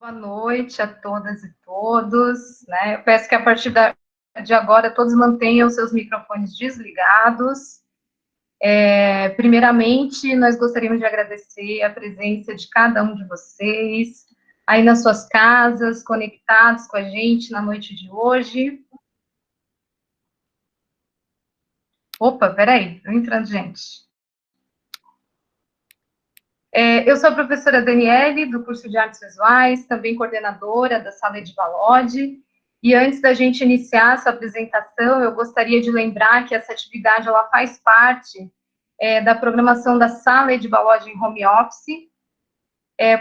Boa noite a todas e todos, né? Eu peço que a partir de agora todos mantenham seus microfones desligados. Primeiramente, nós gostaríamos de agradecer a presença de cada um de vocês, aí nas suas casas, conectados com a gente na noite de hoje. Opa, peraí, tô entrando, gente. Eu sou a professora Daniele, do curso de Artes Visuais, também coordenadora da Sala de Balode. E antes da gente iniciar essa apresentação, eu gostaria de lembrar que essa atividade ela faz parte da programação da Sala de Balode em Home Office.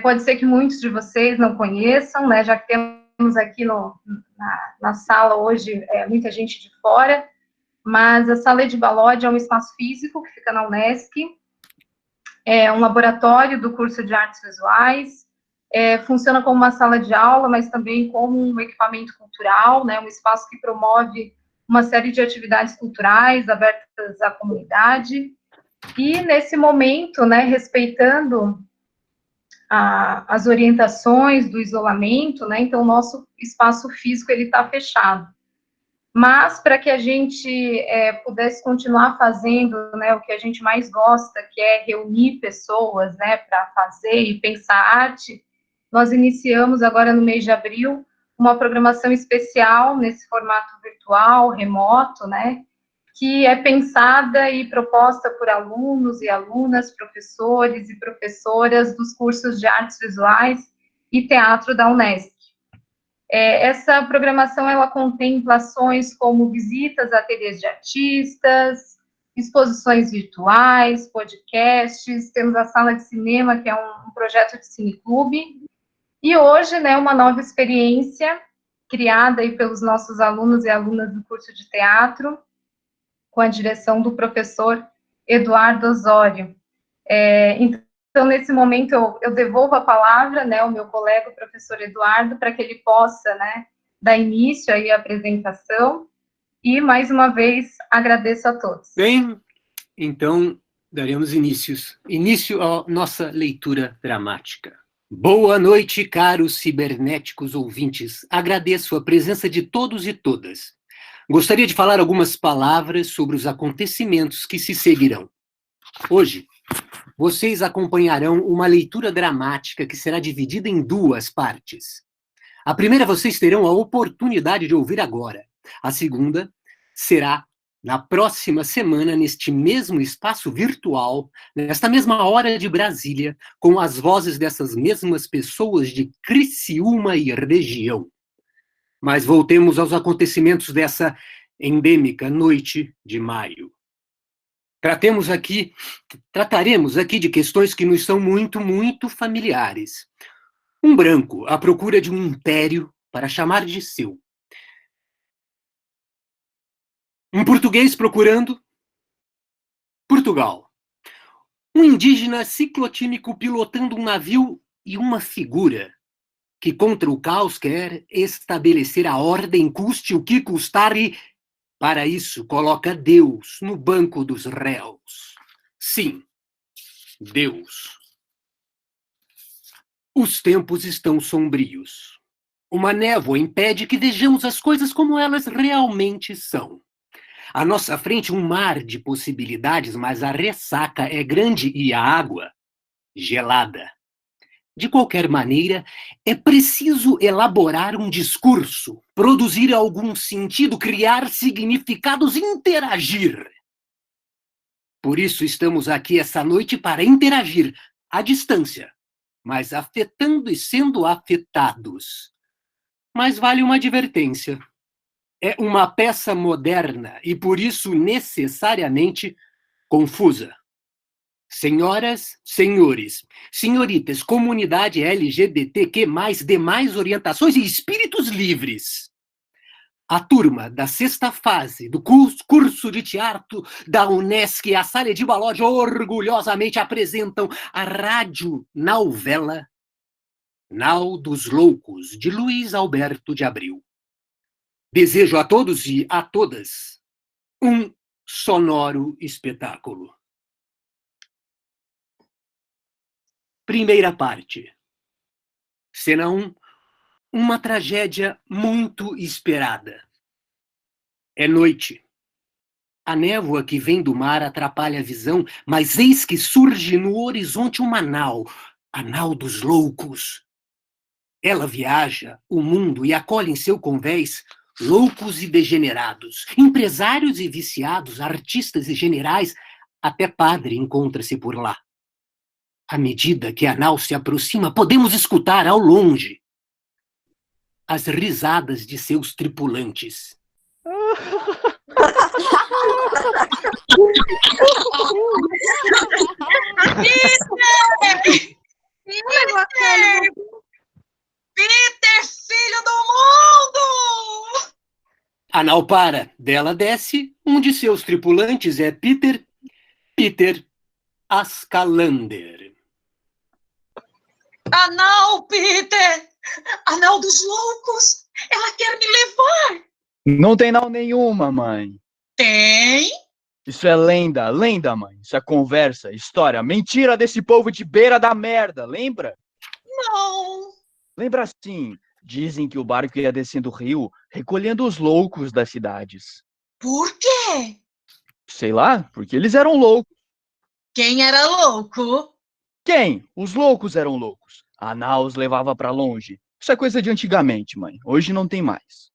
Pode ser que muitos de vocês não conheçam, né, já que temos aqui na sala hoje muita gente de fora, mas a Sala de Balode é um espaço físico que fica na Unesc, é um laboratório do curso de artes visuais, funciona como uma sala de aula, mas também como um equipamento cultural, né, um espaço que promove uma série de atividades culturais abertas à comunidade. E nesse momento, né, respeitando as orientações do isolamento, né, então o nosso espaço físico ele está fechado. Mas para que a gente pudesse continuar fazendo, né, o que a gente mais gosta, que é reunir pessoas, né, para fazer e pensar arte, nós iniciamos agora no mês de abril uma programação especial nesse formato virtual, remoto, né, que é pensada e proposta por alunos e alunas, professores e professoras dos cursos de artes visuais e teatro da Unesc. Essa programação, ela contempla ações como visitas a ateliês de artistas, exposições virtuais, podcasts, temos a sala de cinema, que é um projeto de cineclube, e hoje, né, uma nova experiência criada aí pelos nossos alunos e alunas do curso de teatro, com a direção do professor Eduardo Osório. Então, nesse momento, eu devolvo a palavra, né, ao meu colega, o professor Eduardo, para que ele possa, né, dar início aí à apresentação. E, mais uma vez, agradeço a todos. Bem, então, daremos início à nossa leitura dramática. Boa noite, caros cibernéticos ouvintes. Agradeço a presença de todos e todas. Gostaria de falar algumas palavras sobre os acontecimentos que se seguirão. Hoje, vocês acompanharão uma leitura dramática que será dividida em duas partes. A primeira vocês terão a oportunidade de ouvir agora. A segunda será na próxima semana, neste mesmo espaço virtual, nesta mesma hora de Brasília, com as vozes dessas mesmas pessoas de Criciúma e região. Mas voltemos aos acontecimentos dessa endêmica noite de maio. Trataremos aqui de questões que nos são muito, muito familiares. Um branco à procura de um império para chamar de seu. Um português procurando Portugal. Um indígena ciclotímico pilotando um navio e uma figura que contra o caos quer estabelecer a ordem, custe o que custar, e para isso coloca Deus no banco dos réus. Sim, Deus. Os tempos estão sombrios. Uma névoa impede que vejamos as coisas como elas realmente são. À nossa frente, um mar de possibilidades, mas a ressaca é grande e a água gelada. De qualquer maneira, é preciso elaborar um discurso, produzir algum sentido, criar significados, interagir. Por isso estamos aqui essa noite para interagir à distância, mas afetando e sendo afetados. Mas vale uma advertência. É uma peça moderna e, por isso, necessariamente confusa. Senhoras, senhores, senhoritas, comunidade LGBTQ+, demais orientações e espíritos livres. A turma da sexta fase do curso de teatro da Unesc e a Sala de Balode orgulhosamente apresentam a radionovela Nau dos Loucos, de Luiz Alberto de Abreu. Desejo a todos e a todas um sonoro espetáculo. Primeira parte. Cena 1, Uma tragédia muito esperada. É noite. A névoa que vem do mar atrapalha a visão, mas eis que surge no horizonte uma nau, a nau dos loucos. Ela viaja o mundo e acolhe em seu convés loucos e degenerados, empresários e viciados, artistas e generais, até padre encontra-se por lá. À medida que a nau se aproxima, podemos escutar ao longe as risadas de seus tripulantes. Peter! Peter, filho do mundo! A nau para, dela desce, um de seus tripulantes é Peter Ascalander. Não, Peter! A nau dos loucos! Ela quer me levar! Não tem nau nenhuma, mãe. Tem? Isso é lenda, mãe. Isso é conversa, história, mentira desse povo de beira da merda, lembra? Não. Lembra sim. Dizem que o barco ia descendo o rio, recolhendo os loucos das cidades. Por quê? Sei lá, porque eles eram loucos. Quem era louco? Quem? Os loucos eram loucos. A nau os levava pra longe. Isso é coisa de antigamente, mãe. Hoje não tem mais.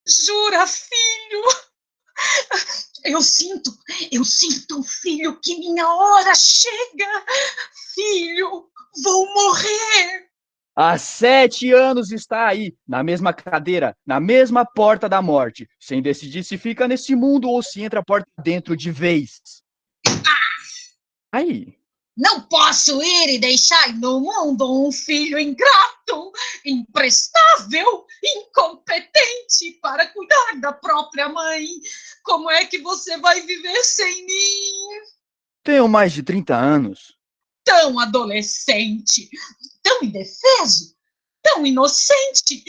Jura, filho? Eu sinto, filho, que minha hora chega. Filho, vou morrer. Há 7 anos está aí, na mesma cadeira, na mesma porta da morte, sem decidir se fica nesse mundo ou se entra a porta dentro de vez. Aí. Não posso ir e deixar no mundo um filho ingrato, imprestável, incompetente para cuidar da própria mãe. Como é que você vai viver sem mim? Tenho mais de 30 anos. Tão adolescente, tão indefeso, tão inocente,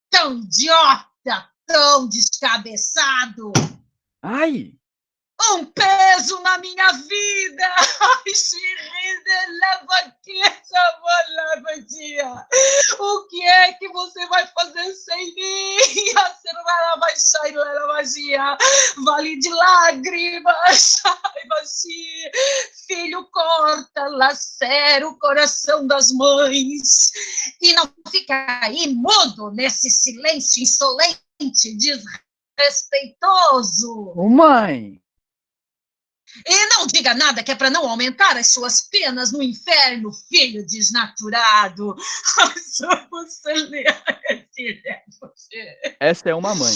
tão idiota, tão descabeçado. Ai! Um peso na minha vida. Ai, Xirrida, leva aqui essa dia. O que é que você vai fazer sem mim? A serra vai sair da magia. Vale de lágrimas. Ai, magia. Filho, corta, lacera o coração das mães. E não fica aí mudo nesse silêncio insolente, desrespeitoso. Ô, mãe! E não diga nada que é para não aumentar as suas penas no inferno, filho desnaturado. Só você Essa é uma mãe.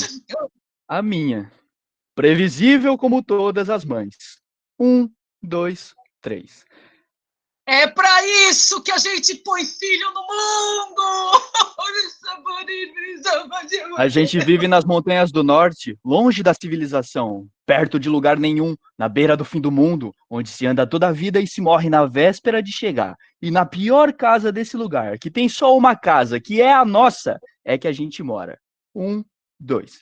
A minha. Previsível como todas as mães. 1, 2, 3. É para isso que a gente põe filho no mundo! A gente vive nas montanhas do norte, longe da civilização, perto de lugar nenhum, na beira do fim do mundo, onde se anda toda a vida e se morre na véspera de chegar. E na pior casa desse lugar, que tem só uma casa, que é a nossa, é que a gente mora. 1, 2.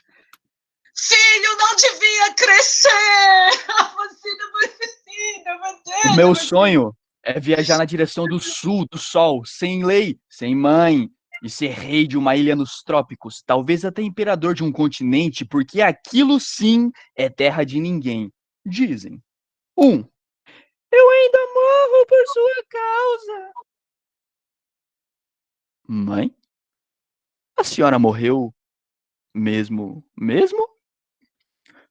Filho, não devia crescer! Você não precisa, O meu sonho é viajar na direção do sul, do sol, sem lei, sem mãe, e ser rei de uma ilha nos trópicos, talvez até imperador de um continente, porque aquilo sim é terra de ninguém. Dizem. 1. Eu ainda morro por sua causa. Mãe? A senhora morreu mesmo?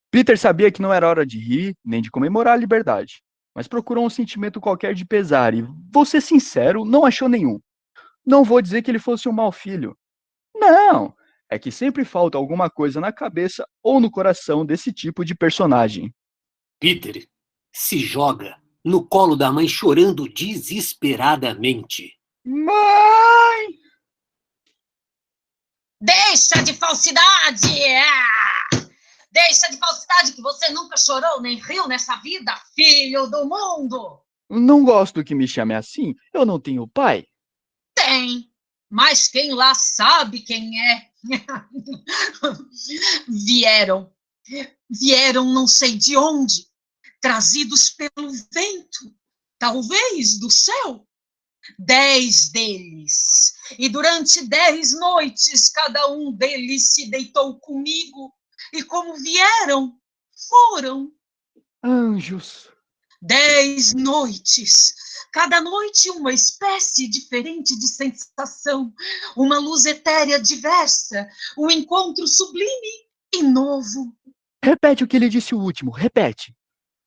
Peter sabia que não era hora de rir, nem de comemorar a liberdade, mas procurou um sentimento qualquer de pesar e, vou ser sincero, não achou nenhum. Não vou dizer que ele fosse um mau filho. Não, é que sempre falta alguma coisa na cabeça ou no coração desse tipo de personagem. Peter se joga no colo da mãe chorando desesperadamente. Mãe! Deixa de falsidade! Deixa de falsidade que você nunca chorou nem riu nessa vida, filho do mundo! Não gosto que me chame assim, eu não tenho pai. Tem, mas quem lá sabe quem é. Vieram não sei de onde, trazidos pelo vento, talvez do céu. 10 deles, E durante 10 noites, cada um deles se deitou comigo, e como vieram, foram. Anjos. 10 noites, cada noite uma espécie diferente de sensação, uma luz etérea diversa, um encontro sublime e novo. Repete o que ele disse o último, repete.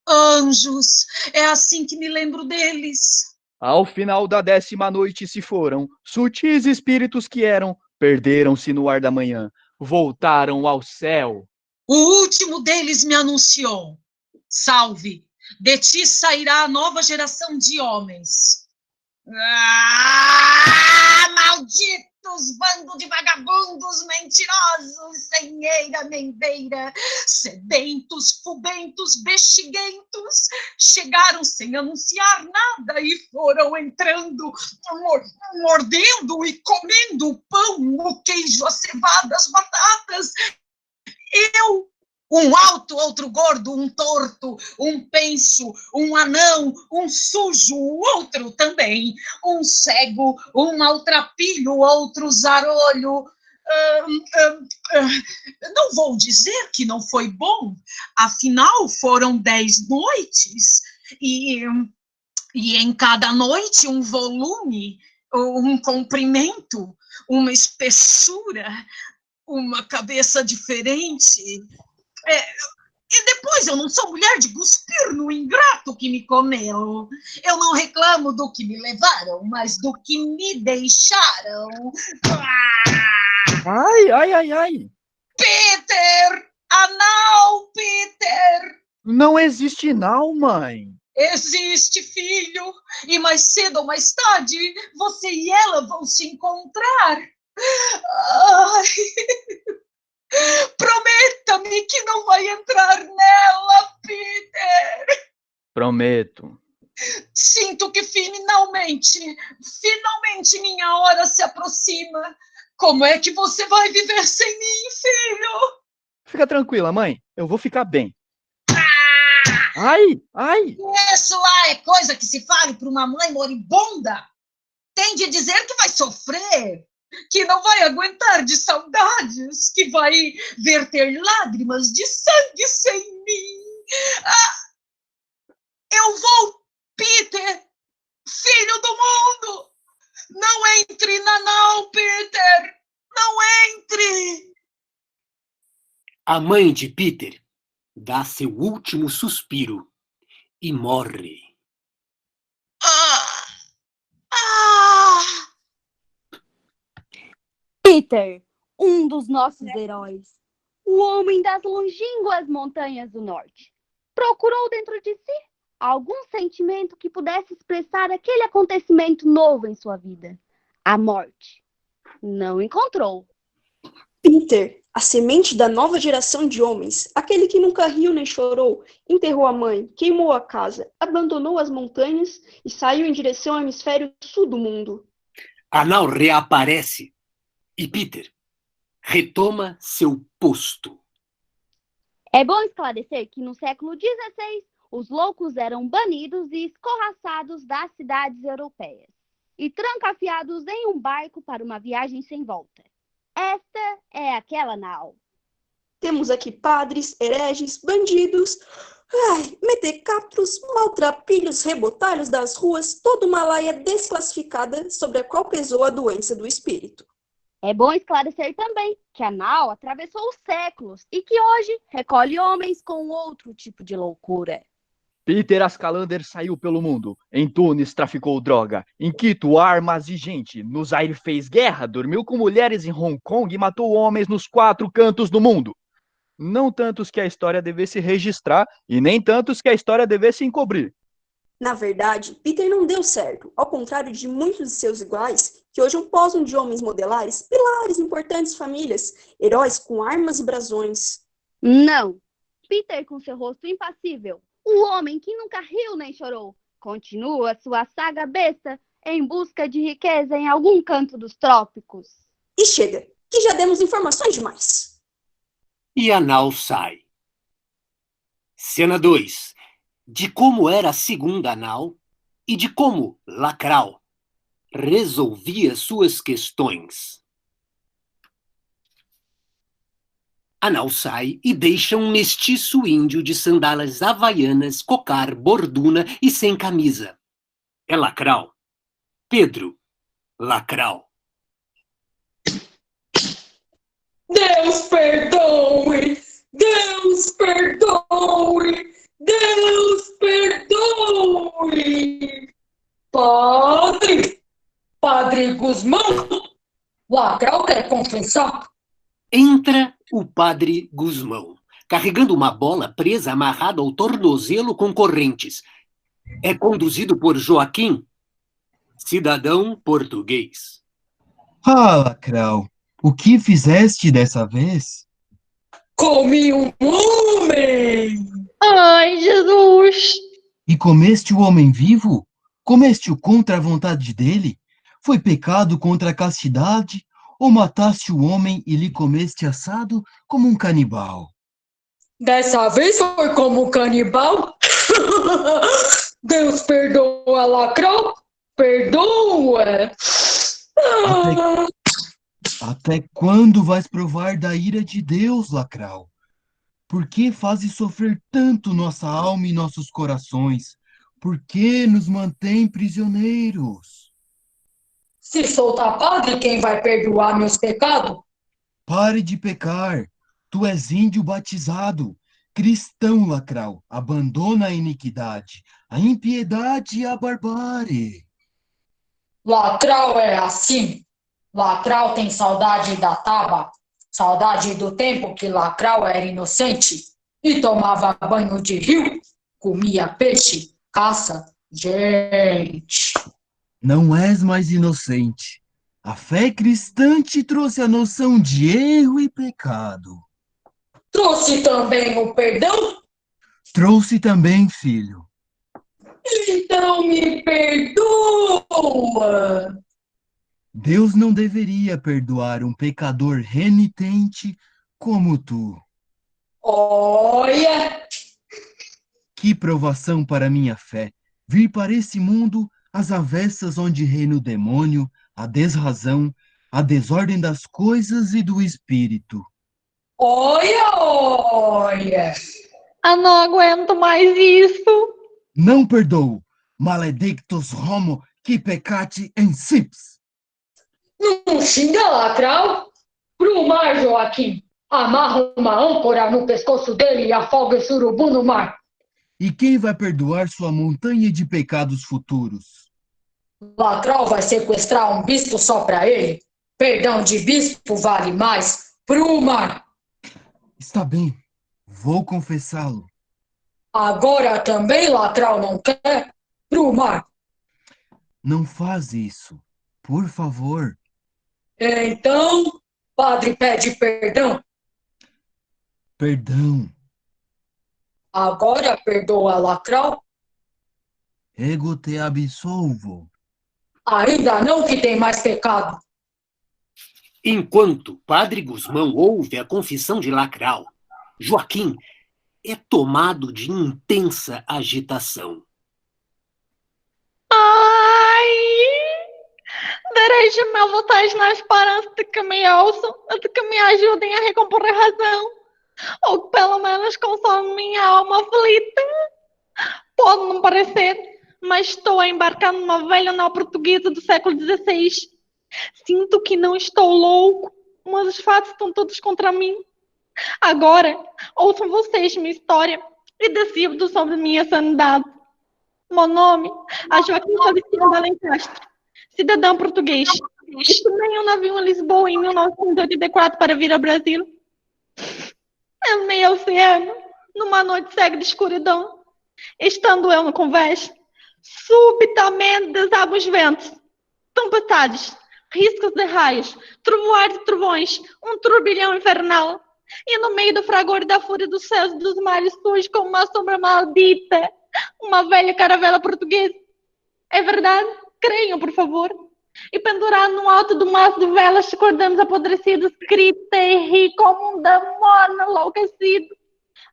Anjos, é assim que me lembro deles. Ao final da 10ª noite se foram, sutis espíritos que eram, perderam-se no ar da manhã, voltaram ao céu. O último deles me anunciou: salve, de ti sairá a nova geração de homens. Malditos, bando de vagabundos, mentirosos, sem eira nem beira, sedentos, fubentos, bexiguentos, chegaram sem anunciar nada e foram entrando, mordendo e comendo o pão, o queijo, a cevada, as batatas. Eu, um alto, outro gordo, um torto, um penso, um anão, um sujo, o outro também, um cego, um maltrapilho, outro zarolho. Não vou dizer que não foi bom, afinal foram 10 noites, e em cada noite um volume, um comprimento, uma espessura, uma cabeça diferente. E depois, eu não sou mulher de cuspir no ingrato que me comeu. Eu não reclamo do que me levaram, mas do que me deixaram. Ai, ai, ai, ai. Peter! Anal, Peter! Não existe não, mãe. Existe, filho. E mais cedo ou mais tarde, você e ela vão se encontrar. Ai... Prometa-me que não vai entrar nela, Peter. Prometo. Sinto que finalmente minha hora se aproxima. Como é que você vai viver sem mim, filho? Fica tranquila, mãe. Eu vou ficar bem. Ai, ai. Isso lá é coisa que se fale para uma mãe moribunda. Tem de dizer que vai sofrer, que não vai aguentar de saudades, que vai verter lágrimas de sangue sem mim. Eu vou, Peter, filho do mundo. Não entre na não, Peter. Não entre. A mãe de Peter dá seu último suspiro e morre. Peter, um dos nossos heróis, o homem das longínquas montanhas do norte, procurou dentro de si algum sentimento que pudesse expressar aquele acontecimento novo em sua vida, a morte. Não encontrou. Peter, a semente da nova geração de homens, aquele que nunca riu nem chorou, enterrou a mãe, queimou a casa, abandonou as montanhas e saiu em direção ao hemisfério sul do mundo. Anal reaparece e Peter retoma seu posto. É bom esclarecer que no século XVI, os loucos eram banidos e escorraçados das cidades europeias e trancafiados em um barco para uma viagem sem volta. Esta é aquela nau. Temos aqui padres, hereges, bandidos, metecaptos, maltrapilhos, rebotalhos das ruas, toda uma laia desclassificada sobre a qual pesou a doença do espírito. É bom esclarecer também que a nau atravessou os séculos e que hoje recolhe homens com outro tipo de loucura. Peter Ascalander saiu pelo mundo. Em Tunis traficou droga. Em Quito, armas e gente. No Zaire fez guerra, dormiu com mulheres em Hong Kong e matou homens nos 4 cantos do mundo. Não tantos que a história devesse registrar e nem tantos que a história devesse encobrir. Na verdade, Peter não deu certo, ao contrário de muitos de seus iguais, que hoje posam de homens modelares, pilares importantes famílias, heróis com armas e brasões. Não. Peter, com seu rosto impassível, o homem que nunca riu nem chorou, continua sua saga besta em busca de riqueza em algum canto dos trópicos. E chega, que já demos informações demais. E Anal sai. Cena 2. De como era a segunda Anal e de como Lacral resolvia suas questões. Anal sai e deixa um mestiço índio de sandálias havaianas, cocar, borduna e sem camisa. É Lacral. Pedro, Lacral. Deus perdoe! Deus perdoe! Deus perdoe! Padre! Padre Guzmão! Lacral quer confessar? Entra o padre Guzmão, carregando uma bola presa amarrada ao tornozelo com correntes. É conduzido por Joaquim, cidadão português. Ah, Lacral, o que fizeste dessa vez? Comi um homem! Ai, Jesus! E comeste o homem vivo? Comeste-o contra a vontade dele? Foi pecado contra a castidade? Ou mataste o homem e lhe comeste assado como um canibal? Dessa vez foi como canibal? Deus perdoa, Lacral? Perdoa! Até quando vais provar da ira de Deus, Lacral? Por que fazes sofrer tanto nossa alma e nossos corações? Por que nos mantém prisioneiros? Se soltar padre, quem vai perdoar meus pecados? Pare de pecar. Tu és índio batizado. Cristão, Lacral. Abandona a iniquidade, a impiedade e a barbárie. Lacral é assim. Lacral tem saudade da taba, saudade do tempo que Lacral era inocente e tomava banho de rio, comia peixe, caça, gente. Não és mais inocente. A fé cristã te trouxe a noção de erro e pecado. Trouxe também o perdão? Trouxe também, filho. Então me perdoa. Deus não deveria perdoar um pecador renitente como tu. Olha, Que provação para minha fé, vir para esse mundo às avessas onde reina o demônio, a desrazão, a desordem das coisas e do espírito. olha. Eu não aguento mais isso. Não perdoo, maledictus homo qui peccati insips. Não xinga, Lacral. Pro mar, Joaquim. Amarra uma âncora no pescoço dele e afoga esse urubu no mar. E quem vai perdoar sua montanha de pecados futuros? Lacral vai sequestrar um bispo só pra ele? Perdão de bispo vale mais pro mar. Está bem, vou confessá-lo. Agora também Lacral não quer pro mar. Não faz isso, por favor. Então, padre pede perdão. Perdão. Agora perdoa Lacral? Ego te absolvo. Ainda não, que tem mais pecado. Enquanto Padre Guzmão ouve a confissão de Lacral, Joaquim é tomado de intensa agitação. Ai! Dirige-me a vontade na esperança de que me ouçam, de que me ajudem a recompor a razão, ou que pelo menos consolem minha alma aflita. Pode não parecer, mas estou a embarcar numa velha nau portuguesa do século XVI. Sinto que não estou louco, mas os fatos estão todos contra mim. Agora, ouçam vocês minha história e decidam sobre minha sanidade. Meu nome é Joaquim Falecino de Alencastre, cidadão português. Tomei um navio em Lisboa em 1984 para vir ao Brasil. No meio oceano, numa noite cega de escuridão, estando eu no convés, subitamente desabam os ventos, tempestades, riscos de raios, trovoares e trovões, um turbilhão infernal. E no meio do fragor da fúria dos céus e dos mares surge como uma sombra maldita, uma velha caravela portuguesa. É verdade? Creiam, por favor. E pendurado no alto do maço de velas, acordamos apodrecidos, grita e ri como um demônio enlouquecido.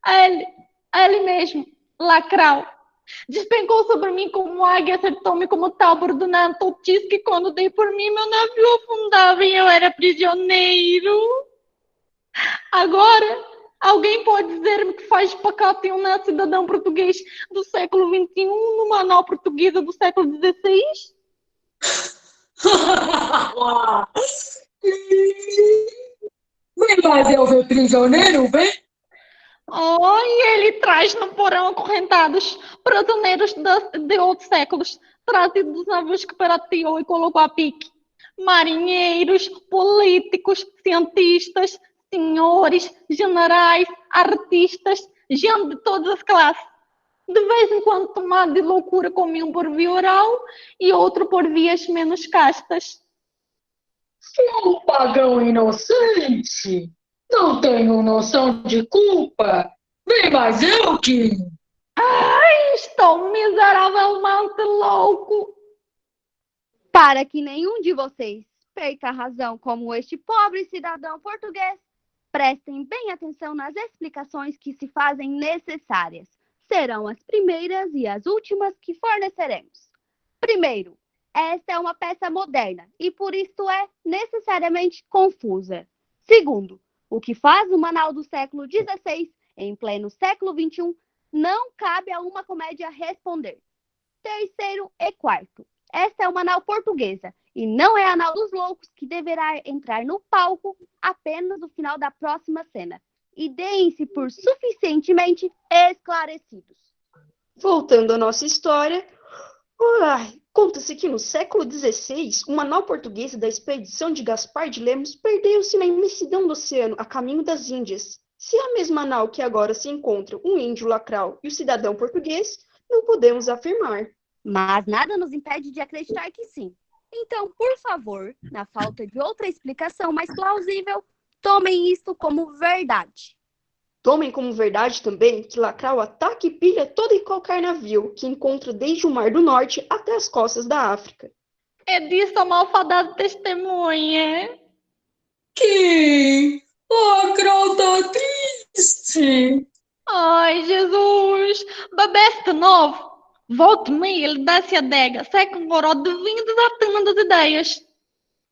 Ele mesmo, Lacral, Despencou sobre mim como águia, acertou-me como tábua ordenando o que quando dei por mim, meu navio afundava e eu era prisioneiro. Agora, alguém pode dizer-me que faz pacato um cidadão português do século XXI numa anal portuguesa do século XVI? Vem mais eu ver prisioneiro, vem? Oh, e ele traz no porão acorrentados prisioneiros de outros séculos, trazidos dos navios que pirateou e colocou a pique. Marinheiros, políticos, cientistas, senhores, generais, artistas, gente de todas as classes. De vez em quando, tomado de loucura, comiam por via oral e outro por vias menos castas. Sou um pagão inocente. Não tenho noção de culpa. Vem mais eu, Kim. Estou miseravelmente louco. Para que nenhum de vocês perca a razão como este pobre cidadão português, prestem bem atenção nas explicações que se fazem necessárias. Serão as primeiras e as últimas que forneceremos. Primeiro, esta é uma peça moderna e por isso é necessariamente confusa. Segundo, o que faz o Manaus do século XVI, em pleno século XXI, não cabe a uma comédia responder. Terceiro e quarto, esta é uma nau portuguesa e não é a nau dos loucos que deverá entrar no palco apenas no final da próxima cena. E deem-se por suficientemente esclarecidos. Voltando à nossa história, conta-se que no século XVI, uma nau portuguesa da expedição de Gaspar de Lemos perdeu-se na imensidão do oceano a caminho das Índias. Se é a mesma nau que agora se encontra um índio lacral e o cidadão português, não podemos afirmar. Mas nada nos impede de acreditar que sim. Então, por favor, na falta de outra explicação mais plausível, tomem isto como verdade. Tomem como verdade também que Lacral ataca e pilha todo e qualquer navio que encontra desde o Mar do Norte até as costas da África. É disso a malfadada testemunha. Kim, Lacral tá triste. Ai, Jesus! Bebeste de novo. Volte-me, ele desce a adega. Seca um goró de vinho desatando das ideias.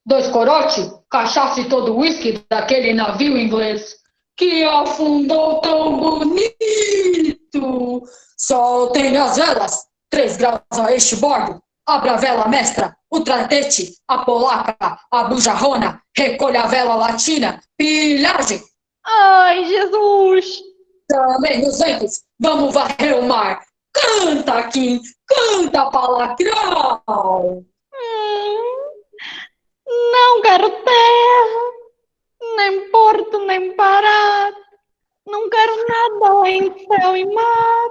2 corote, cachaça e todo o uísque daquele navio inglês que afundou tão bonito. Soltem as velas, 3 graus a este bordo. Abra a vela mestra, o tratete, a polaca, a bujarrona, recolha a vela latina, pilhagem. Ai, Jesus! Também os ventos, vamos varrer o mar. Canta, Kim, canta, Lacral. Não quero terra, nem porto, nem parado. Não quero nada além de céu e mar.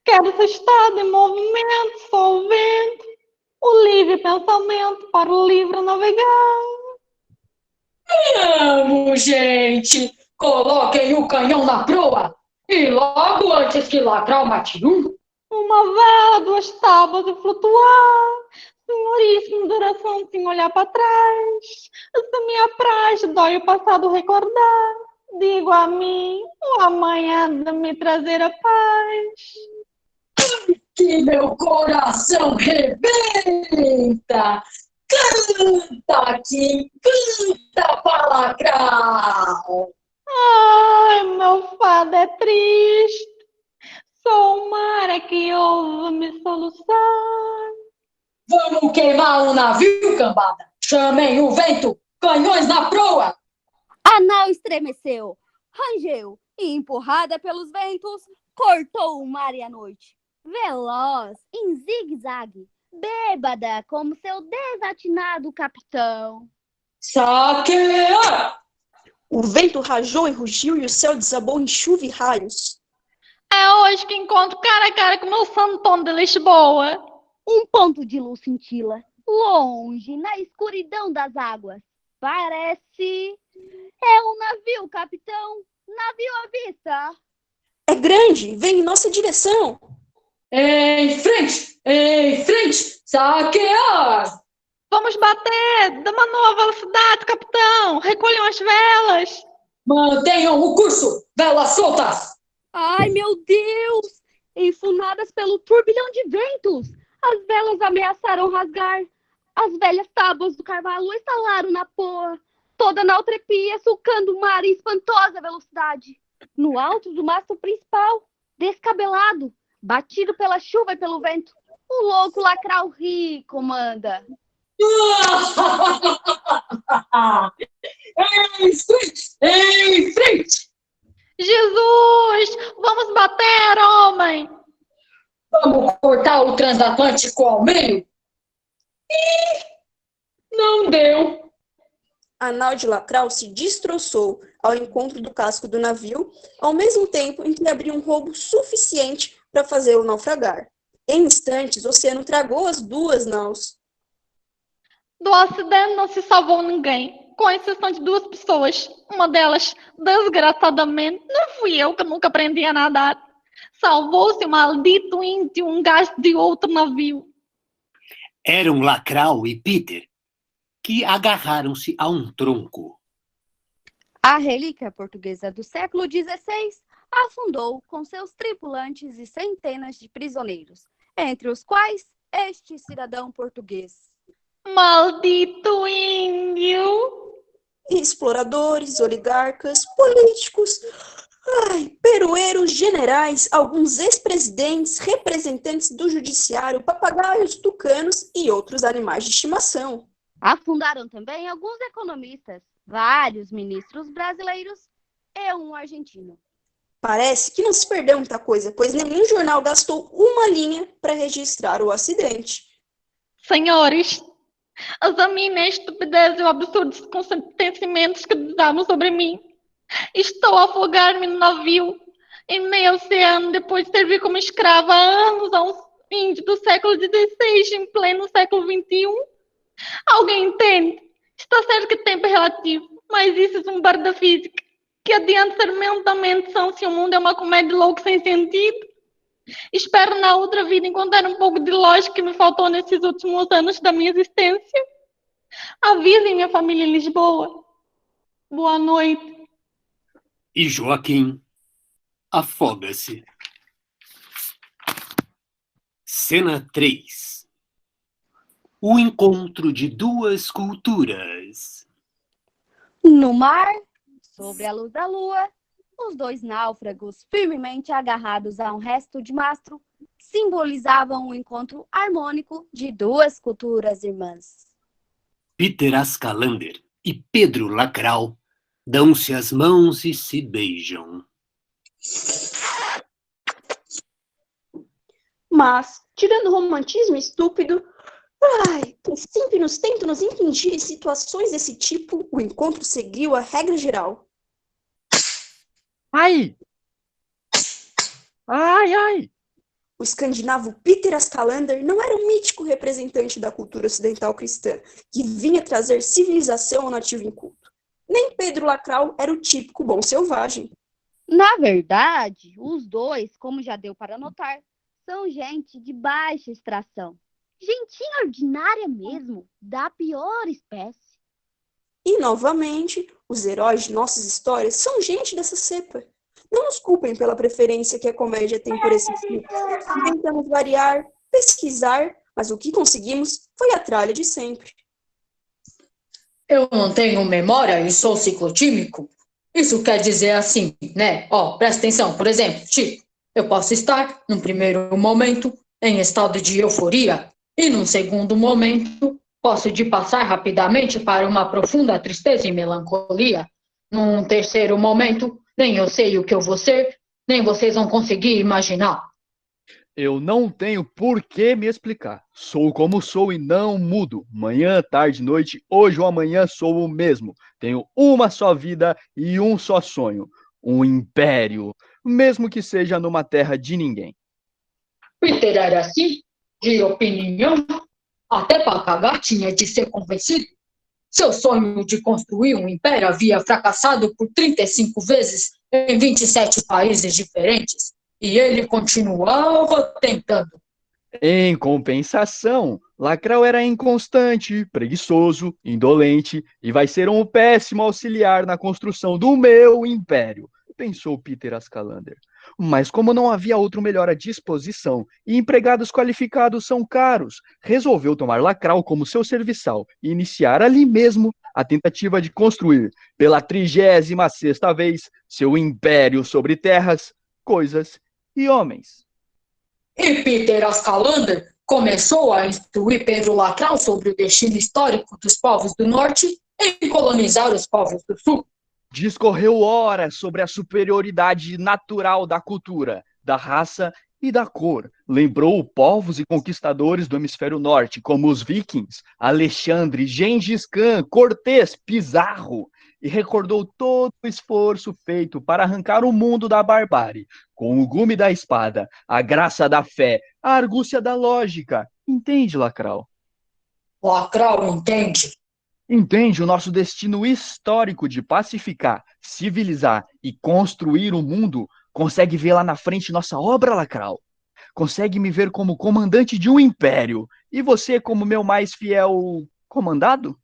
Quero ser estado em movimento, só o vento, o livre pensamento para o livre navegar. Vamos, gente, coloquem o canhão na proa e logo antes que Lacral mate um. Uma vela, 2 tábuas e flutuar. Senhoríssimo, duração sem olhar para trás. Se me apraz, dói o passado recordar. Digo a mim, o amanhã de me trazer a paz. Que meu coração rebenta. Canta, Kim, canta, Lacral. Ai, meu fado é triste. Só o mar é que ouve-me soluçar. Vamos queimar o navio, cambada. Chamem o vento, canhões na proa. A nau estremeceu, rangeu e, empurrada pelos ventos, cortou o mar e a noite. Veloz, em zigue-zague, bêbada como seu desatinado capitão. Saquear! O vento rajou e rugiu e o céu desabou em chuva e raios. É hoje que encontro cara a cara com meu Santão de Lisboa. Um ponto de luz cintila, longe, na escuridão das águas. Parece... É um navio, capitão. Navio à vista. É grande, vem em nossa direção. Em frente, saquear! Vamos bater, dá uma nova velocidade, capitão. Recolham as velas. Mantenham o curso, velas soltas! Ai, meu Deus! Enfunadas pelo turbilhão de ventos, as velas ameaçaram rasgar. As velhas tábuas do carvalho estalaram na poa, toda na outrepia, sulcando o mar em espantosa velocidade. No alto do mastro principal, descabelado, batido pela chuva e pelo vento, o louco lacral ri e comanda. Em frente! Em frente! Jesus! Vamos bater, homem! Vamos cortar o transatlântico ao meio? Não deu. A nau de Lacral se destroçou ao encontro do casco do navio, ao mesmo tempo em que abriu um roubo suficiente para fazê-lo naufragar. Em instantes, o oceano tragou as duas naus. Do acidente não se salvou ninguém, com exceção de 2 pessoas. Uma delas, desgraçadamente, não fui eu, que nunca aprendi a nadar. Salvou-se o maldito índio, um gajo de outro navio. Eram Lacral e Peter, que agarraram-se a um tronco. A relíquia portuguesa do século XVI afundou com seus tripulantes e centenas de prisioneiros, entre os quais este cidadão português. Maldito índio! Exploradores, oligarcas, políticos, peroeiros, generais, alguns ex-presidentes, representantes do judiciário, papagaios, tucanos e outros animais de estimação. Afundaram também alguns economistas, vários ministros brasileiros e um argentino. Parece que não se perdeu muita coisa, pois nenhum jornal gastou uma linha para registrar o acidente. Senhores, examinem a estupidez e o absurdo dos acontecimentos que desaram sobre mim. Estou a afogar-me no navio, em meio oceano, depois de servir como escrava há anos a um índio do século XVI, em pleno século XXI. Alguém entende? Está certo que tempo é relativo, mas isso é um bar da física. Que adianta ser mentalmente são se o mundo é uma comédia louca sem sentido? Espero na outra vida encontrar um pouco de lógica que me faltou nesses últimos anos da minha existência. Avisem minha família em Lisboa. Boa noite. E Joaquim afoga-se. Cena 3. O encontro de 2 culturas. No mar, sobre a luz da lua, os 2 náufragos, firmemente agarrados a um resto de mastro, simbolizavam o encontro harmônico de 2 culturas irmãs. Peter Ascalander e Pedro Lacral dão-se as mãos e se beijam. Mas, tirando o romantismo estúpido, que sempre nos tenta nos impingir em situações desse tipo, o encontro seguiu a regra geral. Ai! Ai, ai! O escandinavo Peter Ascalander não era um mítico representante da cultura ocidental cristã, que vinha trazer civilização ao nativo inculto. Nem Pedro Lacral era o típico bom selvagem. Na verdade, os 2, como já deu para notar, são gente de baixa extração. Gentinha ordinária mesmo, da pior espécie. E, novamente, os heróis de nossas histórias são gente dessa cepa. Não nos culpem pela preferência que a comédia tem por esses filmes. Tentamos variar, pesquisar, mas o que conseguimos foi a tralha de sempre. Eu não tenho memória e sou ciclotímico. Isso quer dizer assim, né? Presta atenção. Por exemplo, Chico, eu posso estar, num primeiro momento, em estado de euforia, e num segundo momento, posso de passar rapidamente para uma profunda tristeza e melancolia. Num terceiro momento, nem eu sei o que eu vou ser, nem vocês vão conseguir imaginar. Eu não tenho por que me explicar. Sou como sou e não mudo. Manhã, tarde, noite, hoje ou amanhã sou o mesmo. Tenho uma só vida e um só sonho. Um império, mesmo que seja numa terra de ninguém. Peter era assim, de opinião, até para cagar tinha de ser convencido. Seu sonho de construir um império havia fracassado por 35 vezes em 27 países diferentes. E ele continuava tentando. Em compensação, Lacral era inconstante, preguiçoso, indolente e vai ser um péssimo auxiliar na construção do meu império. pensou Peter Ascalander. Mas como não havia outro melhor à disposição, e empregados qualificados são caros, resolveu tomar Lacral como seu serviçal e iniciar ali mesmo a tentativa de construir, pela 36ª vez, seu império sobre terras, coisas e homens. E Peter Ascalander começou a instruir Pedro Lacral sobre o destino histórico dos povos do norte em colonizar os povos do sul. Discorreu horas sobre a superioridade natural da cultura, da raça e da cor. Lembrou povos e conquistadores do hemisfério norte, como os vikings, Alexandre, Gengis Khan, Cortés, Pizarro, e recordou todo o esforço feito para arrancar o mundo da barbárie, com o gume da espada, a graça da fé, a argúcia da lógica. Entende, Lacral? Lacral entende. Entende o nosso destino histórico de pacificar, civilizar e construir o mundo? Consegue ver lá na frente nossa obra, Lacral? Consegue me ver como comandante de um império? E você como meu mais fiel comandado?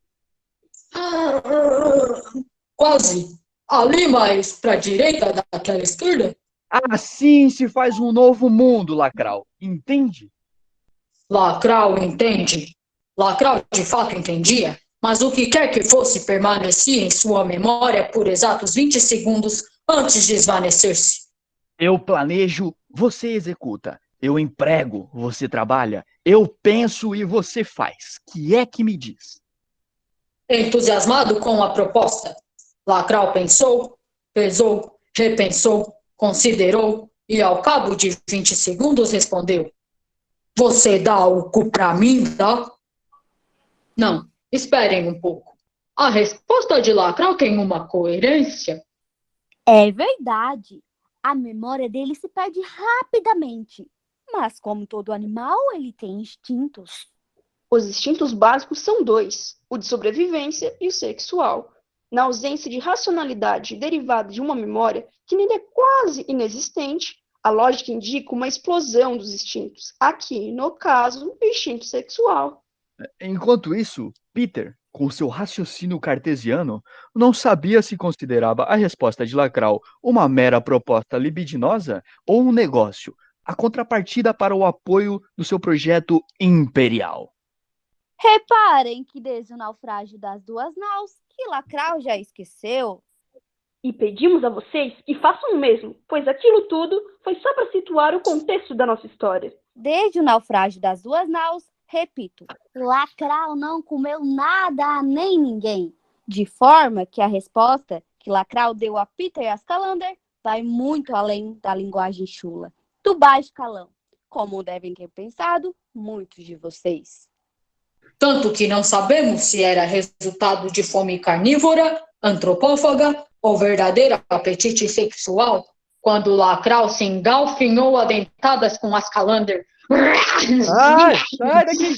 Quase. Ali mais para a direita daquela esquerda? Assim se faz um novo mundo, Lacral. Entende? Lacral entende. Lacral de fato entendia. Mas o que quer que fosse permanecia em sua memória por exatos 20 segundos antes de esvanecer-se. Eu planejo, você executa. Eu emprego, você trabalha. Eu penso e você faz. Que é que me diz? Entusiasmado com a proposta, Lacral pensou, pesou, repensou, considerou e ao cabo de 20 segundos respondeu: Você dá o cu pra mim, tá? Não. Esperem um pouco. A resposta de Lacral tem uma coerência. É verdade. A memória dele se perde rapidamente. Mas, como todo animal, ele tem instintos. Os instintos básicos são dois: o de sobrevivência e o sexual. Na ausência de racionalidade derivada de uma memória que ainda é quase inexistente, a lógica indica uma explosão dos instintos. Aqui, no caso, o instinto sexual. Enquanto isso, Peter, com seu raciocínio cartesiano, não sabia se considerava a resposta de Lacral uma mera proposta libidinosa ou um negócio, a contrapartida para o apoio do seu projeto imperial. Reparem que desde o naufrágio das duas naus, que Lacral já esqueceu. E pedimos a vocês que façam o mesmo, pois aquilo tudo foi só para situar o contexto da nossa história. Desde o naufrágio das duas naus, repito, Lacral não comeu nada a nem ninguém. De forma que a resposta que Lacral deu a Peter Ascalander vai muito além da linguagem chula, do baixo calão, como devem ter pensado muitos de vocês. Tanto que não sabemos se era resultado de fome carnívora, antropófaga ou verdadeiro apetite sexual, quando Lacral se engalfinhou a dentadas com Ascalander. Sai daqui!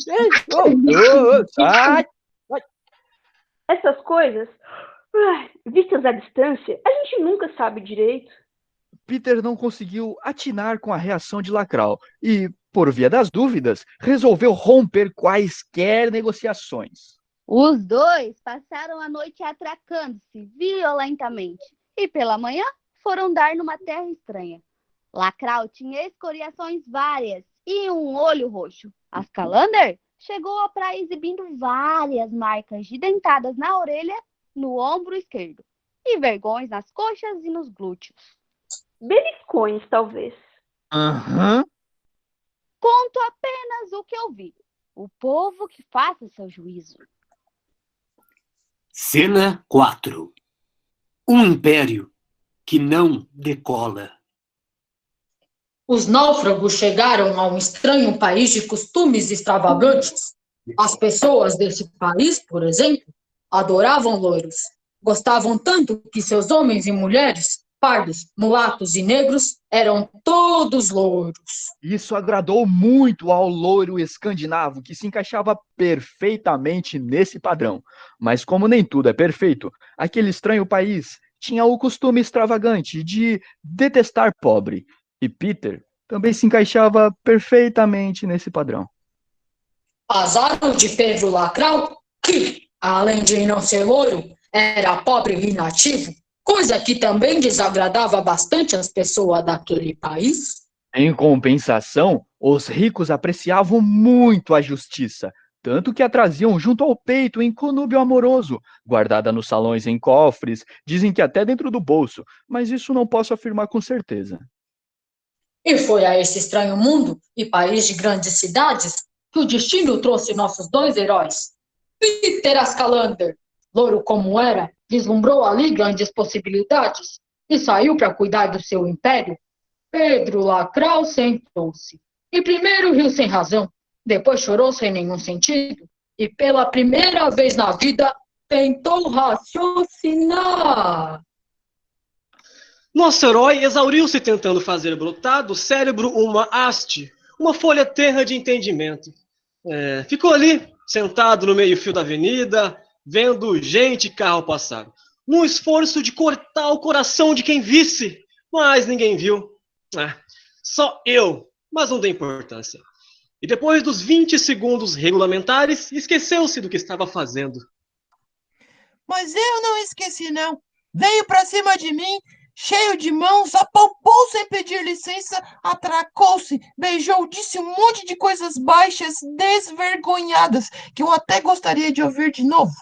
Sai! Essas coisas, vistas à distância, a gente nunca sabe direito. Peter não conseguiu atinar com a reação de Lacral e, por via das dúvidas, resolveu romper quaisquer negociações. Os dois passaram a noite atracando-se violentamente e pela manhã foram dar numa terra estranha. Lacral tinha escoriações várias e um olho roxo. Ascalander chegou à praia exibindo várias marcas de dentadas na orelha, no ombro esquerdo, e vergões nas coxas e nos glúteos. Beliscões, talvez. Conto apenas o que eu vi. O povo que faça seu juízo. Cena 4. Um império que não decola. Os náufragos chegaram a um estranho país de costumes extravagantes. As pessoas desse país, por exemplo, adoravam loiros. Gostavam tanto que seus homens e mulheres, pardos, mulatos e negros, eram todos louros. Isso agradou muito ao loiro escandinavo, que se encaixava perfeitamente nesse padrão. Mas como nem tudo é perfeito, aquele estranho país tinha o costume extravagante de detestar pobre. E Peter também se encaixava perfeitamente nesse padrão. Azar de Pedro Lacral, que, além de não ser loiro, era pobre e nativo, coisa que também desagradava bastante as pessoas daquele país. Em compensação, os ricos apreciavam muito a justiça, tanto que a traziam junto ao peito em conúbio amoroso, guardada nos salões em cofres, dizem que até dentro do bolso, mas isso não posso afirmar com certeza. E foi a esse estranho mundo e país de grandes cidades que o destino trouxe nossos dois heróis. Peter Ascalander, louro como era, vislumbrou ali grandes possibilidades e saiu para cuidar do seu império. Pedro Lacral sentou-se e primeiro riu sem razão, depois chorou sem nenhum sentido e pela primeira vez na vida tentou raciocinar. Nosso herói exauriu-se tentando fazer brotar do cérebro uma haste, uma folha terra de entendimento. Ficou ali, sentado no meio-fio da avenida, vendo gente e carro passar. Num esforço de cortar o coração de quem visse, mas ninguém viu. Só eu, mas não tem importância. E depois dos 20 segundos regulamentares, esqueceu-se do que estava fazendo. Mas eu não esqueci, não. Veio pra cima de mim, cheio de mãos, apalpou sem pedir licença, atracou-se, beijou, disse um monte de coisas baixas, desvergonhadas, que eu até gostaria de ouvir de novo,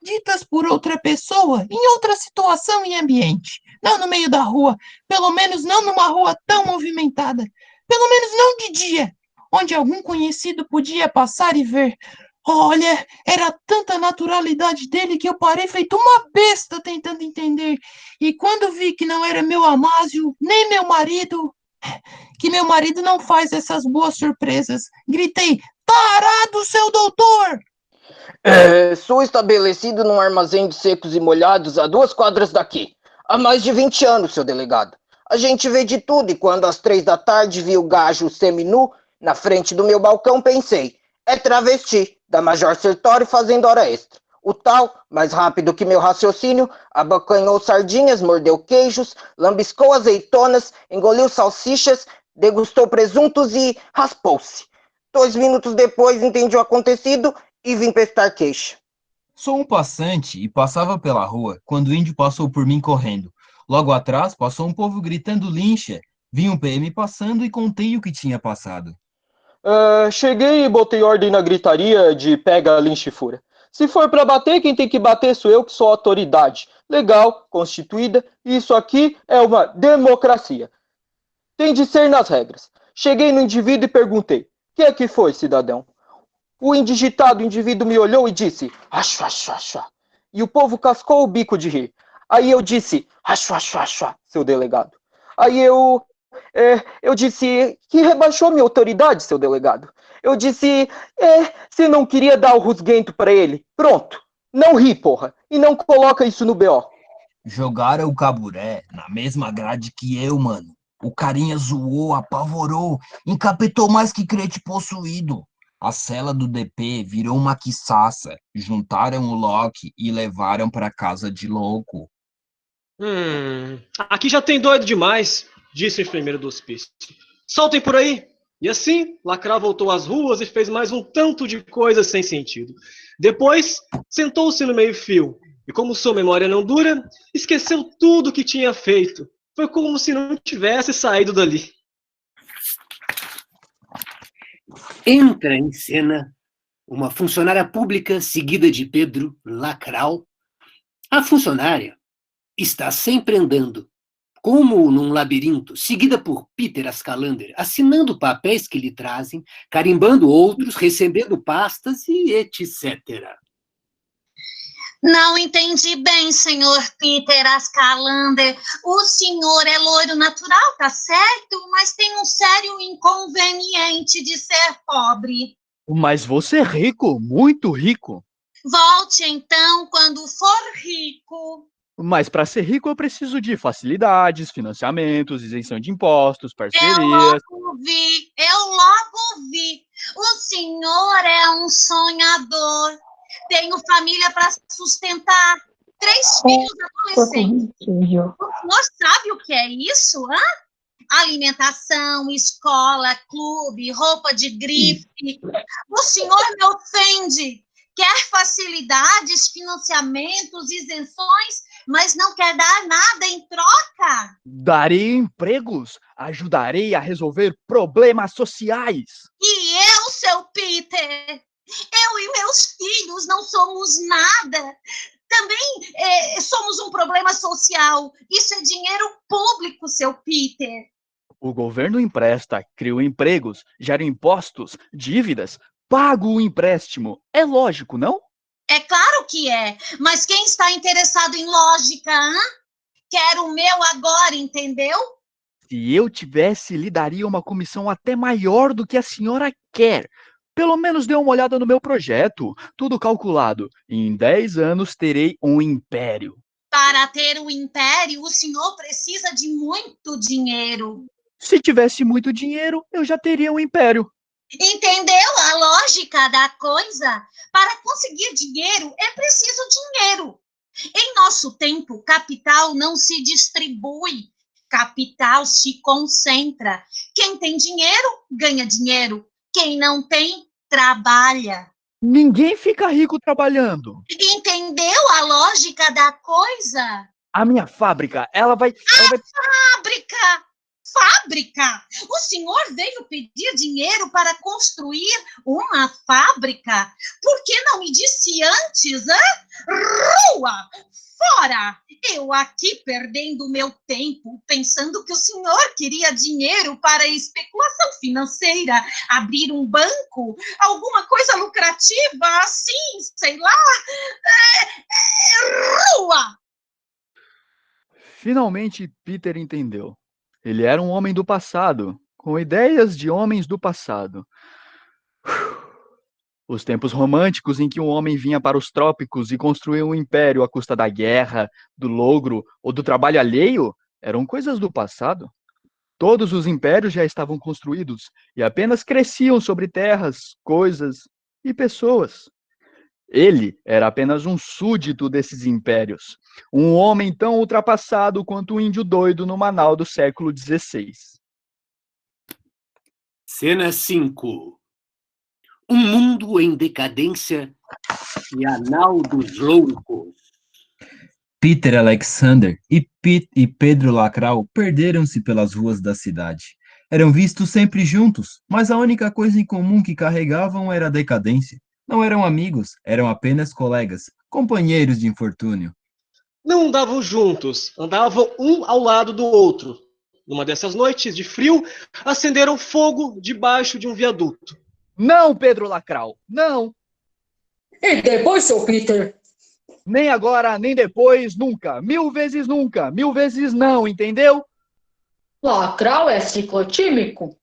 ditas por outra pessoa, em outra situação e ambiente, não no meio da rua, pelo menos não numa rua tão movimentada, pelo menos não de dia, onde algum conhecido podia passar e ver. Olha, era tanta naturalidade dele que eu parei feito uma besta tentando entender. E quando vi que não era meu Amásio, nem meu marido, que meu marido não faz essas boas surpresas, gritei: "Tarado, seu doutor!" Sou estabelecido num armazém de secos e molhados a 2 quadras daqui. Há mais de 20 anos, seu delegado. A gente vê de tudo e quando às 3 da tarde vi o gajo seminu na frente do meu balcão, pensei: é travesti da Major Sertório fazendo hora extra. O tal, mais rápido que meu raciocínio, abocanhou sardinhas, mordeu queijos, lambiscou azeitonas, engoliu salsichas, degustou presuntos e raspou-se. 2 minutos depois entendi o acontecido e vim prestar queixa. Sou um passante e passava pela rua quando o índio passou por mim correndo. Logo atrás passou um povo gritando lincha. Vi um PM passando e contei o que tinha passado. Cheguei e botei ordem na gritaria de pega, lincha e fura. Se for pra bater, quem tem que bater sou eu, que sou a autoridade. Legal, constituída, isso aqui é uma democracia. Tem de ser nas regras. Cheguei no indivíduo e perguntei: que é que foi, cidadão? O indigitado indivíduo me olhou e disse: acho, acho, acho. E o povo cascou o bico de rir. Aí eu disse: acho, acho, acho, seu delegado. Aí eu disse que rebaixou minha autoridade, seu delegado. Eu disse, se não queria dar o rusguento pra ele. Pronto, não ri, porra, e não coloca isso no BO. Jogaram o caburé na mesma grade que eu, mano. O carinha zoou, apavorou, encapetou mais que crente possuído. A cela do DP virou uma quiçaça. Juntaram o Loki e levaram pra casa de louco. Aqui já tem doido demais, disse o enfermeiro do hospício. Soltem por aí. E assim, Lacral voltou às ruas e fez mais um tanto de coisas sem sentido. Depois, sentou-se no meio-fio e, como sua memória não dura, esqueceu tudo o que tinha feito. Foi como se não tivesse saído dali. Entra em cena uma funcionária pública seguida de Pedro Lacral. A funcionária está sempre andando, como num labirinto, seguida por Peter Ascalander, assinando papéis que lhe trazem, carimbando outros, recebendo pastas e etc. Não entendi bem, senhor Peter Ascalander. O senhor é loiro natural, tá certo? Mas tem um sério inconveniente de ser pobre. Mas você é rico, muito rico. Volte, então, quando for rico. Mas para ser rico eu preciso de facilidades, financiamentos, isenção de impostos, parcerias. Eu logo vi. O senhor é um sonhador. Tenho família para sustentar. 3 filhos adolescentes. O senhor sabe o que é isso? Alimentação, escola, clube, roupa de grife. O senhor me ofende. Quer facilidades, financiamentos, isenções? mas não quer dar nada em troca. Darei empregos, ajudarei a resolver problemas sociais. E eu, seu Peter, eu e meus filhos não somos nada. Também somos um problema social. Isso é dinheiro público, seu Peter. O governo empresta, cria empregos, gera impostos, dívidas, paga o empréstimo. É lógico, não? É claro que é, mas quem está interessado em lógica, hã? Quero o meu agora, entendeu? Se eu tivesse, lhe daria uma comissão até maior do que a senhora quer. Pelo menos dê uma olhada no meu projeto. Tudo calculado. Em 10 anos terei um império. Para ter o império, o senhor precisa de muito dinheiro. Se tivesse muito dinheiro, eu já teria um império. Entendeu a lógica da coisa? Para conseguir dinheiro, é preciso dinheiro. Em nosso tempo, capital não se distribui. Capital se concentra. Quem tem dinheiro, ganha dinheiro. Quem não tem, trabalha. Ninguém fica rico trabalhando. Entendeu a lógica da coisa? A minha fábrica, ela vai... Fábrica! Fábrica! O senhor veio pedir dinheiro para construir uma fábrica? Por que não me disse antes, hã? Rua! Fora! Eu aqui perdendo meu tempo, pensando que o senhor queria dinheiro para especulação financeira, abrir um banco, alguma coisa lucrativa assim, sei lá. Rua! Finalmente, Peter entendeu. Ele era um homem do passado, com ideias de homens do passado. Os tempos românticos em que um homem vinha para os trópicos e construía um império à custa da guerra, do logro ou do trabalho alheio eram coisas do passado. Todos os impérios já estavam construídos e apenas cresciam sobre terras, coisas e pessoas. Ele era apenas um súdito desses impérios, um homem tão ultrapassado quanto o índio doido no Manaus do século XVI. Cena 5. Um mundo em decadência e a nau dos loucos. Peter Alexander e Pedro Lacrau perderam-se pelas ruas da cidade. Eram vistos sempre juntos, mas a única coisa em comum que carregavam era a decadência. Não eram amigos, eram apenas colegas, companheiros de infortúnio. Não andavam juntos, andavam um ao lado do outro. Numa dessas noites de frio, acenderam fogo debaixo de um viaduto. Não, Pedro Lacrau, não! E depois, seu Peter? Nem agora, nem depois, nunca. 1000 vezes nunca, 1000 vezes não, entendeu? Lacrau é ciclotímico?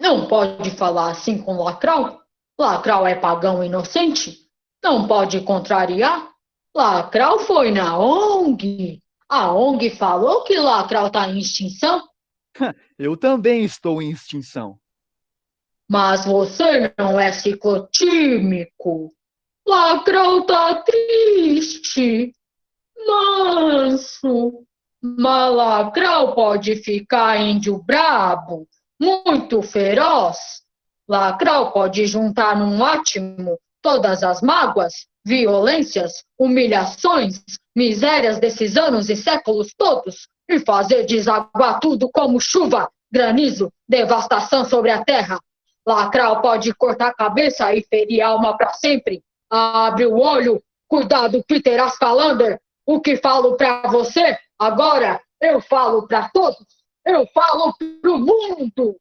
Não pode falar assim com Lacrau. Lacrau é pagão inocente? Não pode contrariar. Lacrau foi na ONG. A ONG falou que Lacrau está em extinção. Eu também estou em extinção. Mas você não é ciclotímico. Lacrau tá triste, manso. Mas Lacrau pode ficar índio brabo, muito feroz. Lacrau pode juntar num ótimo todas as mágoas, violências, humilhações, misérias desses anos e séculos todos e fazer desaguar tudo como chuva, granizo, devastação sobre a terra. Lacrau pode cortar a cabeça e ferir a alma para sempre. Abre o olho, cuidado, Peter Ascalander. O que falo para você, agora eu falo para todos. Eu falo pro mundo.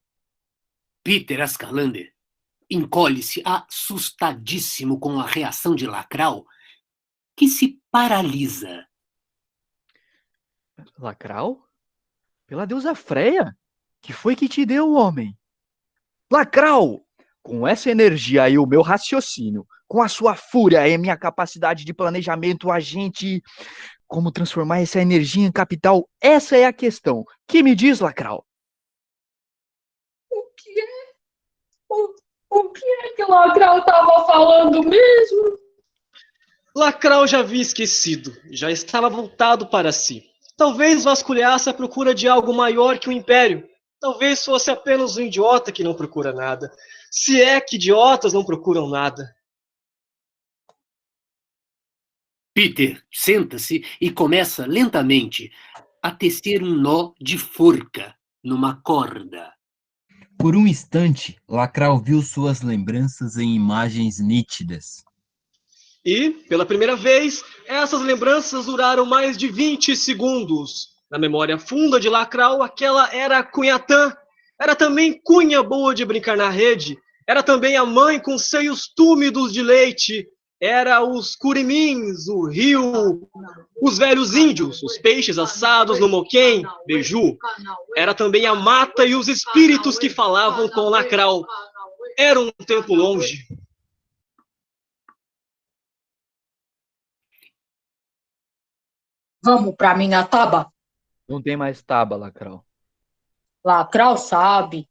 Peter Ascalander encolhe-se assustadíssimo com a reação de Lacrau, que se paralisa. Lacrau? Pela deusa Freia? Que foi que te deu, homem? Lacrau! Com essa energia e o meu raciocínio, com a sua fúria e a minha capacidade de planejamento, a gente... Como transformar essa energia em capital? Essa é a questão. Que me diz, Lacrau? O que é que Lacrau estava falando mesmo? Lacrau já havia esquecido, já estava voltado para si. Talvez vasculhasse à procura de algo maior que o império. Talvez fosse apenas um idiota que não procura nada. Se é que idiotas não procuram nada. Peter senta-se e começa lentamente a tecer um nó de forca numa corda. Por um instante, Lacral viu suas lembranças em imagens nítidas. E, pela primeira vez, essas lembranças duraram mais de 20 segundos. Na memória funda de Lacral, aquela era a Cunhatã. Era também cunha boa de brincar na rede. Era também a mãe com seios túmidos de leite. Era os curimins, o rio, os velhos índios, os peixes assados no moquém, beiju. Era também a mata e os espíritos que falavam com Lacral. Era um tempo longe. Vamos pra minha taba? Não tem mais taba, Lacral. Lacral sabe.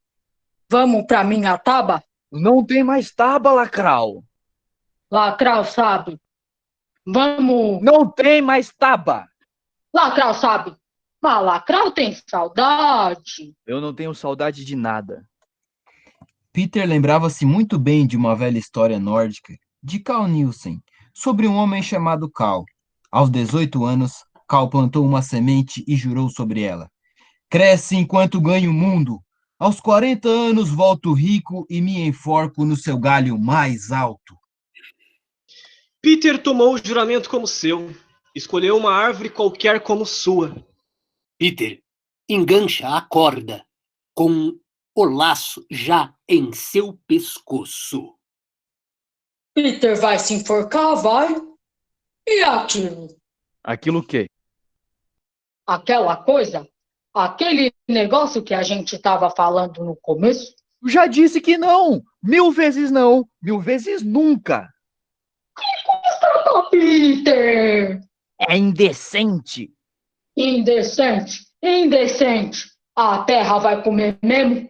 Vamos pra minha taba? Não tem mais taba, Lacral. Lacral sabe. Vamos. Não tem mais taba. Lacral sabe. Mas Lacral tem saudade. Eu não tenho saudade de nada. Peter lembrava-se muito bem de uma velha história nórdica, de Carl Nielsen, sobre um homem chamado Carl. Aos 18 anos, Carl plantou uma semente e jurou sobre ela. Cresce enquanto ganho o mundo. Aos 40 anos volto rico e me enforco no seu galho mais alto. Peter tomou o juramento como seu. Escolheu uma árvore qualquer como sua. Peter engancha a corda com o laço já em seu pescoço. Peter vai se enforcar, vai? E aquilo? Aquilo o quê? Aquela coisa? Aquele negócio que a gente estava falando no começo? Eu já disse que não. 1000 vezes não. 1000 vezes nunca. Peter! É indecente. Indecente! Indecente! A terra vai comer mesmo?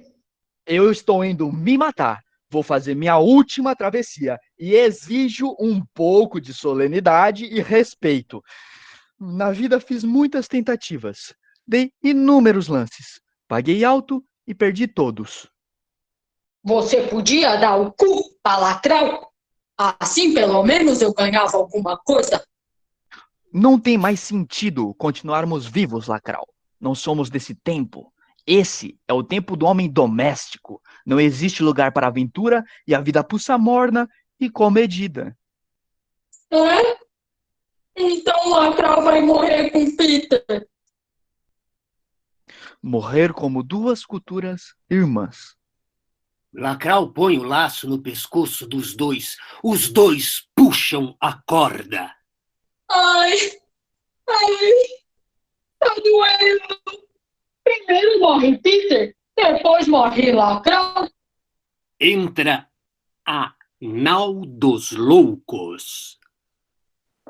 Eu estou indo me matar. Vou fazer minha última travessia e exijo um pouco de solenidade e respeito. Na vida fiz muitas tentativas. Dei inúmeros lances. Paguei alto e perdi todos. Você podia dar o cu a Lacral? Assim, pelo menos, eu ganhava alguma coisa. Não tem mais sentido continuarmos vivos, Lacral. Não somos desse tempo. Esse é o tempo do homem doméstico. Não existe lugar para aventura e a vida pulsa morna e comedida. É? Então Lacral vai morrer com Peter. Morrer como duas culturas irmãs. Lacral põe o laço no pescoço dos dois. Os dois puxam a corda. Ai, ai, tá doendo. Primeiro morre Peter, depois morre Lacral. Entra a nau dos loucos.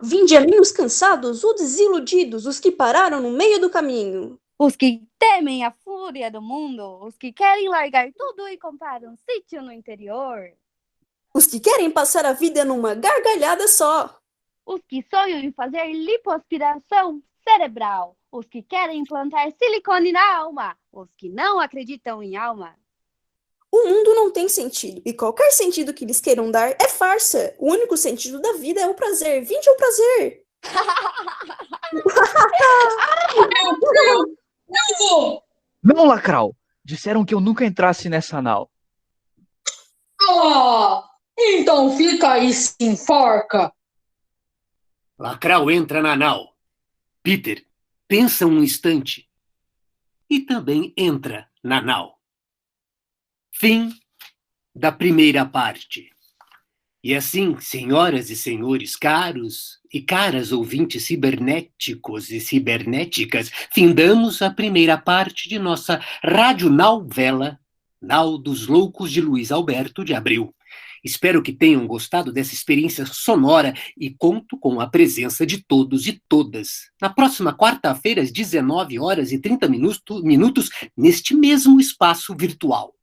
Vinde a mim os cansados, os desiludidos, os que pararam no meio do caminho. Os que temem a fúria do mundo, os que querem largar tudo e comprar um sítio no interior. Os que querem passar a vida numa gargalhada só. Os que sonham em fazer lipoaspiração cerebral. Os que querem implantar silicone na alma. Os que não acreditam em alma. O mundo não tem sentido, e qualquer sentido que lhes queiram dar é farsa. O único sentido da vida é o prazer. Vinde ao prazer. Eu vou. Não, Lacral! Disseram que eu nunca entrasse nessa nau. Ah, então fica aí, se enforca. Lacral entra na nau. Peter pensa um instante e também entra na nau. Fim da primeira parte. E assim, senhoras e senhores, caros e caras ouvintes cibernéticos e cibernéticas, findamos a primeira parte de nossa radionovela Nau dos Loucos de Luiz Alberto de Abreu. Espero que tenham gostado dessa experiência sonora e conto com a presença de todos e todas. Na próxima quarta-feira, às 19h30, neste mesmo espaço virtual.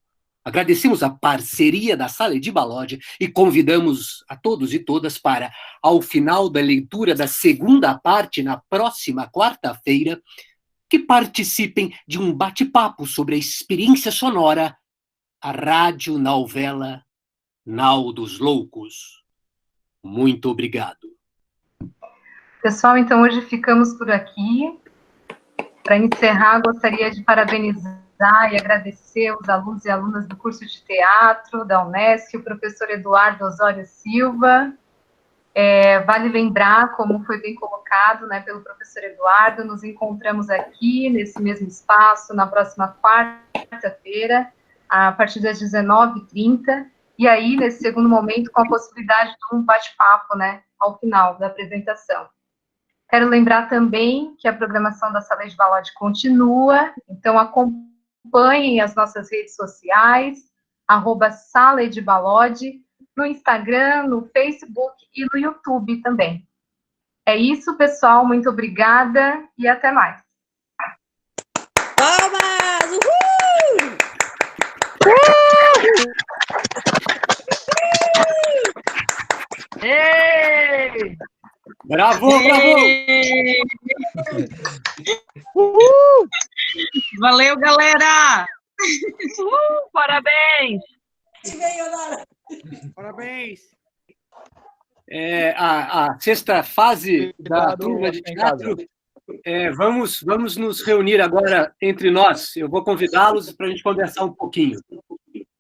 Agradecemos a parceria da Sala de Balode e convidamos a todos e todas para, ao final da leitura da segunda parte, na próxima quarta-feira, que participem de um bate-papo sobre a experiência sonora, a radionovela Nau dos Loucos. Muito obrigado. Pessoal, então hoje ficamos por aqui. Para encerrar, gostaria de parabenizar e agradecer os alunos e alunas do curso de teatro da Unesc, o professor Eduardo Osório Silva. Vale lembrar, como foi bem colocado, né, pelo professor Eduardo, nos encontramos aqui, nesse mesmo espaço, na próxima quarta-feira, a partir das 19h30, e aí, nesse segundo momento, com a possibilidade de um bate-papo, né, ao final da apresentação. Quero lembrar também que a programação da Sala de Balode continua, então acompanhem as nossas redes sociais, @Sala de Balode, no Instagram, no Facebook e no YouTube também. É isso, pessoal, muito obrigada e até mais. Palmas! Uhul! Ei! Bravo, bravo! Valeu, galera! Parabéns! Parabéns! A sexta fase da turma de teatro, vamos nos reunir agora entre nós. Eu vou convidá-los para a gente conversar um pouquinho.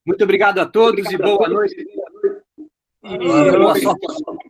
Muito obrigado a todos e boa noite. E boa sorte.